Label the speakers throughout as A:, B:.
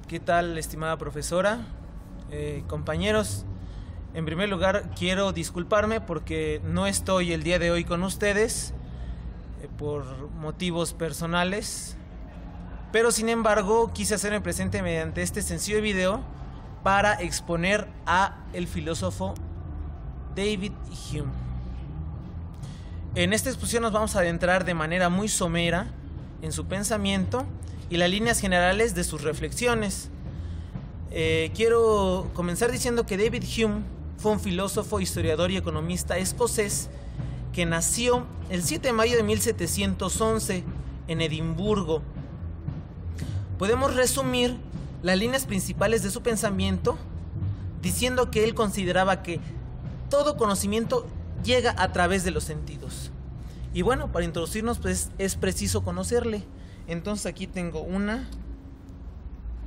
A: ¿Qué tal, estimada profesora? Compañeros, en primer lugar quiero disculparme porque no estoy el día de hoy con ustedes por motivos personales, pero sin embargo quise hacerme presente mediante este sencillo video para exponer a el filósofo David Hume. En esta exposición nos vamos a adentrar de manera muy somera en su pensamiento y las líneas generales de sus reflexiones. Quiero comenzar diciendo que David Hume fue un filósofo, historiador y economista escocés que nació el 7 de mayo de 1711 en Edimburgo. Podemos resumir las líneas principales de su pensamiento diciendo que él consideraba que todo conocimiento llega a través de los sentidos. Y bueno, para introducirnos pues es preciso conocerle. Entonces aquí tengo una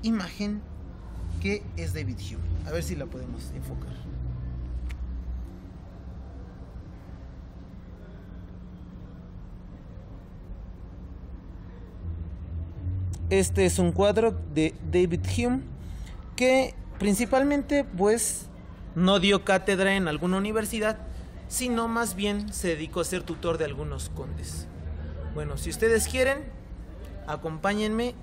A: imagen que es David Hume. A ver si la podemos enfocar. Este es un cuadro de David Hume que principalmente pues no dio cátedra en alguna universidad, sino más bien se dedicó a ser tutor de algunos condes. Bueno, si ustedes quieren, acompáñenme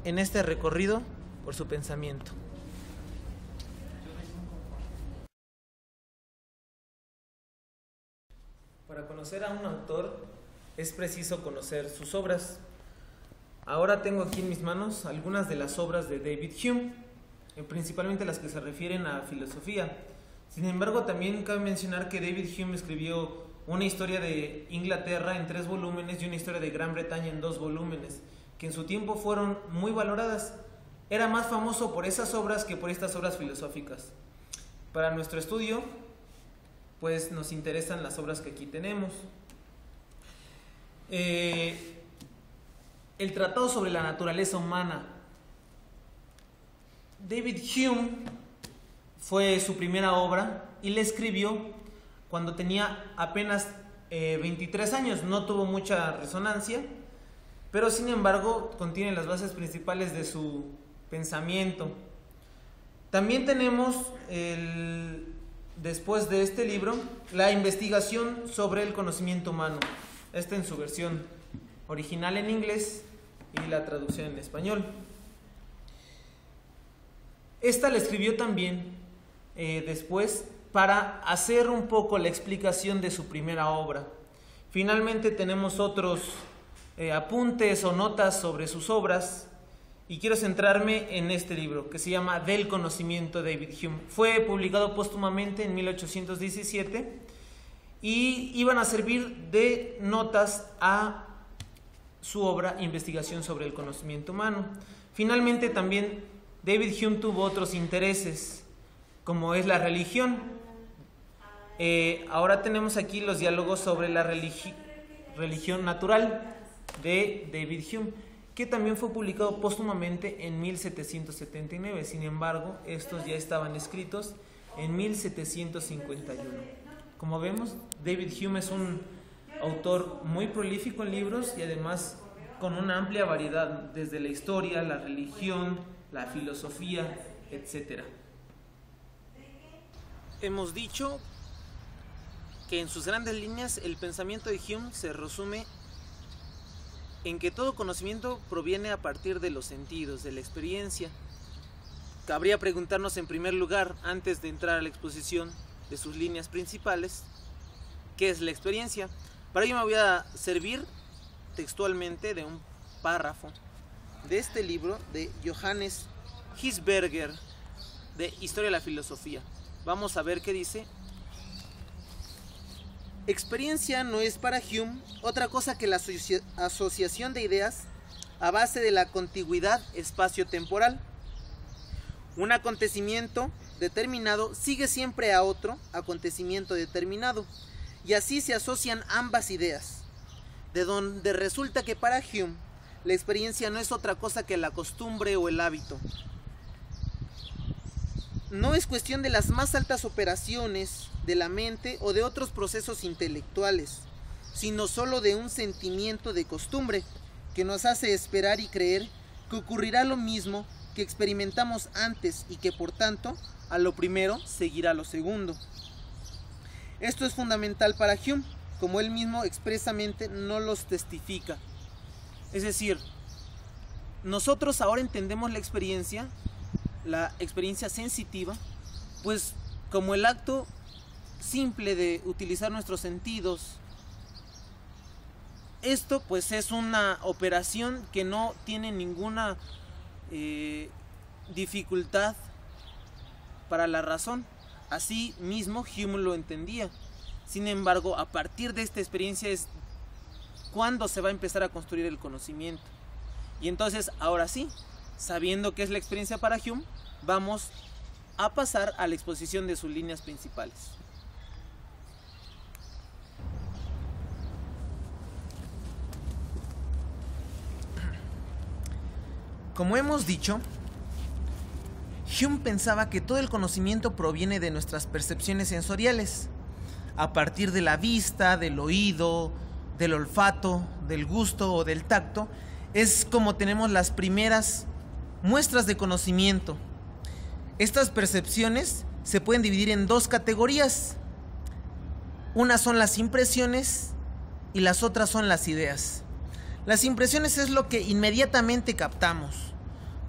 A: en este recorrido por su pensamiento. Para conocer a un autor es preciso conocer sus obras. Ahora tengo aquí en mis manos algunas de las obras de David Hume, principalmente las que se refieren a filosofía. Sin embargo, también cabe mencionar que David Hume escribió una historia de Inglaterra en 3 volúmenes y una historia de Gran Bretaña en 2 volúmenes, que en su tiempo fueron muy valoradas. Era más famoso por esas obras que por estas obras filosóficas. Para nuestro estudio, pues nos interesan las obras que aquí tenemos. El Tratado sobre la Naturaleza Humana. David Hume fue su primera obra y la escribió cuando tenía apenas 23 años. No tuvo mucha resonancia, pero sin embargo contiene las bases principales de su pensamiento. También tenemos, después de este libro, la investigación sobre el conocimiento humano. Esta en su versión original en inglés y la traducción en español. Esta la escribió también después para hacer un poco la explicación de su primera obra. Finalmente tenemos otros apuntes o notas sobre sus obras y quiero centrarme en este libro que se llama Del conocimiento de David Hume. Fue publicado póstumamente en 1817 y iban a servir de notas a su obra Investigación sobre el conocimiento humano. Finalmente también David Hume tuvo otros intereses, como es la religión. Ahora tenemos aquí los diálogos sobre la religión natural de David Hume, que también fue publicado póstumamente en 1779. Sin embargo, estos ya estaban escritos en 1751. Como vemos, David Hume es un autor muy prolífico en libros y además con una amplia variedad, desde la historia, la religión, la filosofía, etc. Hemos dicho que en sus grandes líneas el pensamiento de Hume se resume en que todo conocimiento proviene a partir de los sentidos, de la experiencia. Cabría preguntarnos en primer lugar, antes de entrar a la exposición de sus líneas principales, ¿qué es la experiencia? Para ello me voy a servir textualmente de un párrafo de este libro de Johannes Hisberger, de Historia de la Filosofía. Vamos a ver qué dice. Experiencia no es para Hume otra cosa que la asociación de ideas a base de la contigüidad espacio-temporal. Un acontecimiento determinado sigue siempre a otro acontecimiento determinado, y así se asocian ambas ideas, de donde resulta que para Hume la experiencia no es otra cosa que la costumbre o el hábito. No es cuestión de las más altas operaciones de la mente o de otros procesos intelectuales, sino solo de un sentimiento de costumbre que nos hace esperar y creer que ocurrirá lo mismo que que experimentamos antes y que por tanto a lo primero seguirá lo segundo. Esto es fundamental para Hume, como él mismo expresamente no los testifica. Es decir, nosotros ahora entendemos la experiencia sensitiva, pues como el acto simple de utilizar nuestros sentidos. Esto pues es una operación que no tiene ninguna dificultad para la razón. Así mismo Hume lo entendía. Sin embargo, a partir de esta experiencia es cuando se va a empezar a construir el conocimiento. Y entonces, ahora sí, sabiendo qué es la experiencia para Hume, vamos a pasar a la exposición de sus líneas principales. Como hemos dicho, Hume pensaba que todo el conocimiento proviene de nuestras percepciones sensoriales, a partir de la vista, del oído, del olfato, del gusto o del tacto. Es como tenemos las primeras muestras de conocimiento. Estas percepciones se pueden dividir en dos categorías. Unas son las impresiones y las otras son las ideas. Las impresiones es lo que inmediatamente captamos.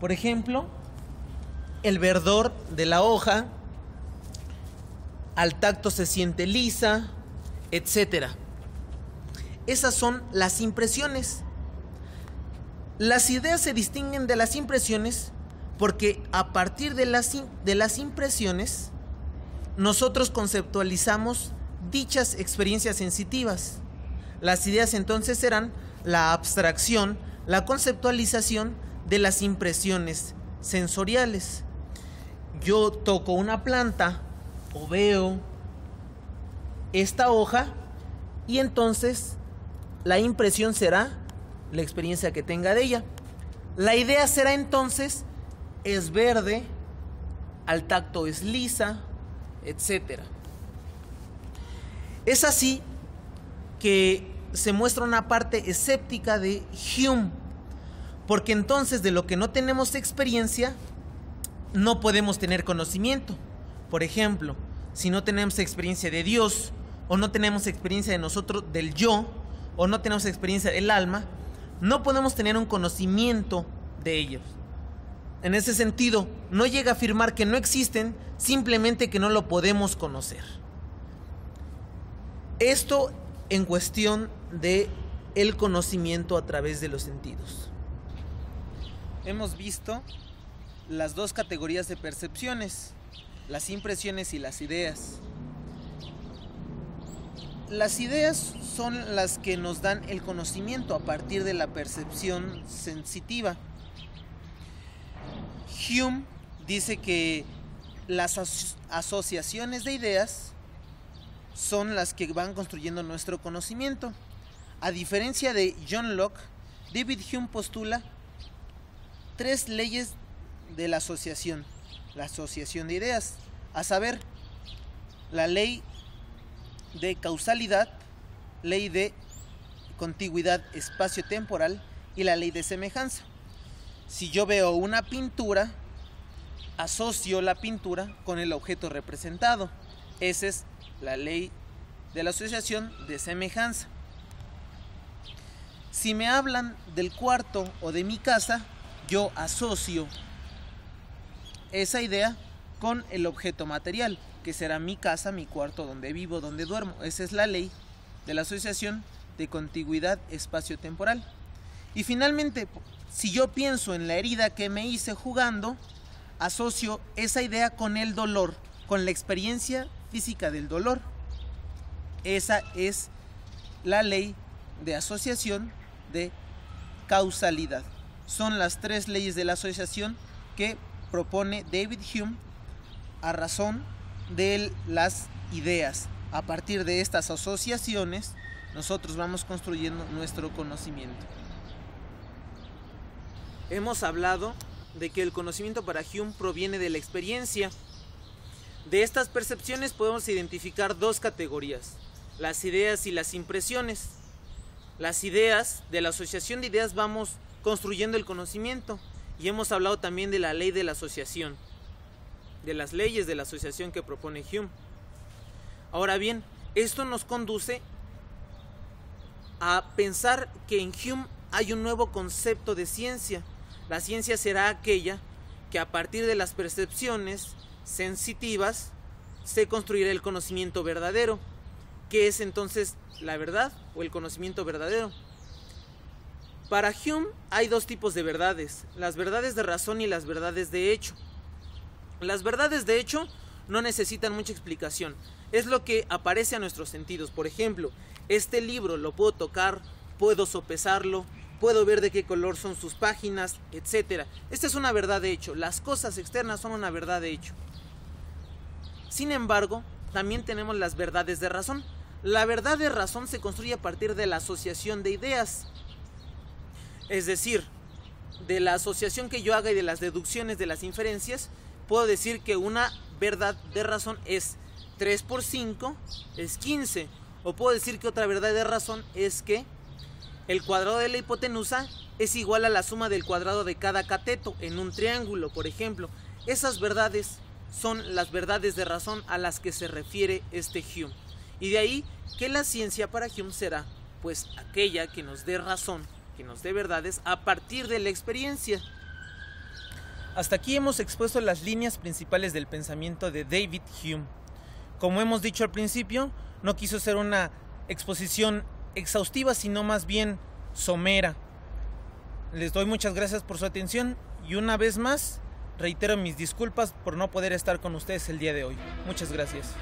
A: Por ejemplo, el verdor de la hoja, al tacto se siente lisa, etc. Esas son las impresiones. Las ideas se distinguen de las impresiones porque a partir de las impresiones nosotros conceptualizamos dichas experiencias sensitivas. Las ideas entonces serán la abstracción, la conceptualización de las impresiones sensoriales. Yo toco una planta o veo esta hoja y entonces la impresión será la experiencia que tenga de ella. La idea será entonces es verde, al tacto es lisa, etc. Es así que se muestra una parte escéptica de Hume, porque entonces de lo que no tenemos experiencia no podemos tener conocimiento. Por ejemplo, si no tenemos experiencia de Dios, o no tenemos experiencia de nosotros, del yo, o no tenemos experiencia del alma, no podemos tener un conocimiento de ellos. En ese sentido, no llega a afirmar que no existen, simplemente que no lo podemos conocer. Esto en cuestión de el conocimiento a través de los sentidos. Hemos visto las dos categorías de percepciones, las impresiones y las ideas. Las ideas son las que nos dan el conocimiento a partir de la percepción sensitiva. Hume dice que las asociaciones de ideas son las que van construyendo nuestro conocimiento. A diferencia de John Locke, David Hume postula tres leyes de la asociación de ideas, a saber, la ley de causalidad, ley de contigüidad espacio-temporal y la ley de semejanza. Si yo veo una pintura, asocio la pintura con el objeto representado. Esa es la ley de la asociación de semejanza. Si me hablan del cuarto o de mi casa, yo asocio esa idea con el objeto material, que será mi casa, mi cuarto, donde vivo, donde duermo. Esa es la ley de la asociación de contigüidad espacio-temporal. Y finalmente, si yo pienso en la herida que me hice jugando, asocio esa idea con el dolor, con la experiencia física del dolor. Esa es la ley de asociación de causalidad. Son las tres leyes de la asociación que propone David Hume a razón de las ideas. A partir de estas asociaciones, nosotros vamos construyendo nuestro conocimiento. Hemos hablado de que el conocimiento para Hume proviene de la experiencia. De estas percepciones podemos identificar dos categorías: las ideas y las impresiones. Las ideas, de la asociación de ideas vamos construyendo el conocimiento, y hemos hablado también de la ley de la asociación, de las leyes de la asociación que propone Hume. Ahora bien, esto nos conduce a pensar que en Hume hay un nuevo concepto de ciencia. La ciencia será aquella que a partir de las percepciones sensitivas se construirá el conocimiento verdadero. ¿Qué es entonces la verdad o el conocimiento verdadero? Para Hume hay dos tipos de verdades, las verdades de razón y las verdades de hecho. Las verdades de hecho no necesitan mucha explicación, es lo que aparece a nuestros sentidos. Por ejemplo, este libro lo puedo tocar, puedo sopesarlo, puedo ver de qué color son sus páginas, etc. Esta es una verdad de hecho, las cosas externas son una verdad de hecho. Sin embargo, también tenemos las verdades de razón. La verdad de razón se construye a partir de la asociación de ideas. Es decir, de la asociación que yo haga y de las deducciones de las inferencias, puedo decir que una verdad de razón es 3 por 5 es 15. O puedo decir que otra verdad de razón es que el cuadrado de la hipotenusa es igual a la suma del cuadrado de cada cateto en un triángulo, por ejemplo. Esas verdades son las verdades de razón a las que se refiere este Hume. Y de ahí que la ciencia para Hume será pues aquella que nos dé razón, que nos dé verdades a partir de la experiencia. Hasta aquí hemos expuesto las líneas principales del pensamiento de David Hume. Como hemos dicho al principio, no quiso ser una exposición exhaustiva, sino más bien somera. Les doy muchas gracias por su atención y una vez más reitero mis disculpas por no poder estar con ustedes el día de hoy. Muchas gracias.